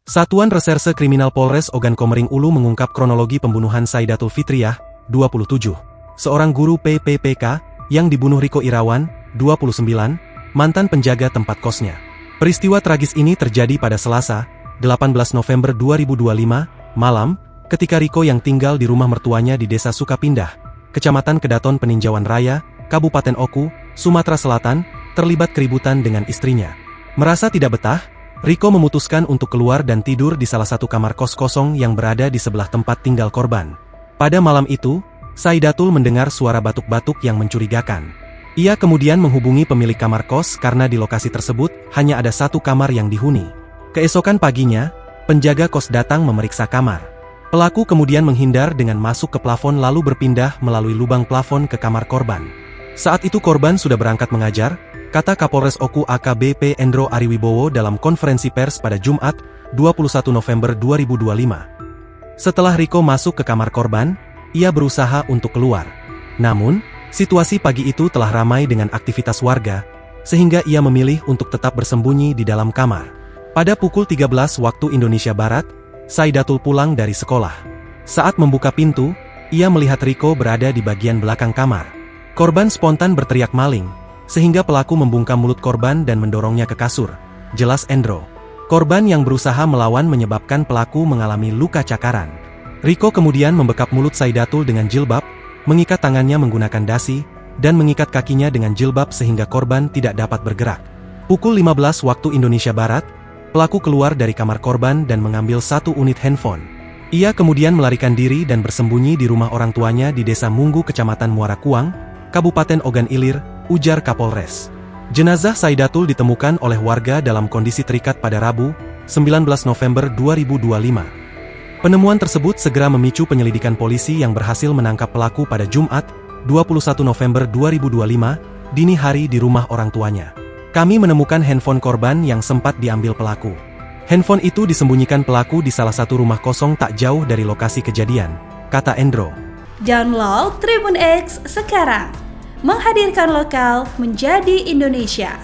Satuan Reserse Kriminal Polres Ogan Komering Ulu mengungkap kronologi pembunuhan Saidatul Fitriah, 27, seorang guru PPPK, yang dibunuh Riko Irawan, 29, mantan penjaga tempat kosnya. Peristiwa tragis ini terjadi pada Selasa, 18 November 2025, malam, ketika Riko yang tinggal di rumah mertuanya di Desa Sukapindah, Kecamatan Kedaton Peninjauan Raya, Kabupaten Oku, Sumatera Selatan, terlibat keributan dengan istrinya. Merasa tidak betah, Riko memutuskan untuk keluar dan tidur di salah satu kamar kos kosong yang berada di sebelah tempat tinggal korban. Pada malam itu, Saidatul mendengar suara batuk-batuk yang mencurigakan. Ia kemudian menghubungi pemilik kamar kos karena di lokasi tersebut hanya ada satu kamar yang dihuni. Keesokan paginya, penjaga kos datang memeriksa kamar. Pelaku kemudian menghindar dengan masuk ke plafon lalu berpindah melalui lubang plafon ke kamar korban. Saat itu korban sudah berangkat mengajar, kata Kapolres Oku AKBP Endro Ariwibowo dalam konferensi pers pada Jumat, 21 November 2025. Setelah Riko masuk ke kamar korban, ia berusaha untuk keluar. Namun, situasi pagi itu telah ramai dengan aktivitas warga, sehingga ia memilih untuk tetap bersembunyi di dalam kamar. Pada pukul 13 waktu Indonesia Barat, Saidatul pulang dari sekolah. Saat membuka pintu, ia melihat Riko berada di bagian belakang kamar. Korban spontan berteriak maling, sehingga pelaku membungkam mulut korban dan mendorongnya ke kasur, jelas Endro. Korban yang berusaha melawan menyebabkan pelaku mengalami luka cakaran. Riko kemudian membekap mulut Saidatul dengan jilbab, mengikat tangannya menggunakan dasi, dan mengikat kakinya dengan jilbab sehingga korban tidak dapat bergerak. Pukul 15 waktu Indonesia Barat, pelaku keluar dari kamar korban dan mengambil satu unit handphone. Ia kemudian melarikan diri dan bersembunyi di rumah orang tuanya di Desa Munggu, Kecamatan Muara Kuang, Kabupaten Ogan Ilir, ujar Kapolres. Jenazah Saidatul ditemukan oleh warga dalam kondisi terikat pada Rabu, 19 November 2025. Penemuan tersebut segera memicu penyelidikan polisi yang berhasil menangkap pelaku pada Jumat, 21 November 2025, dini hari di rumah orang tuanya. Kami menemukan handphone korban yang sempat diambil pelaku. Handphone itu disembunyikan pelaku di salah satu rumah kosong tak jauh dari lokasi kejadian, kata Endro. Download Tribun X sekarang, menghadirkan lokal menjadi Indonesia.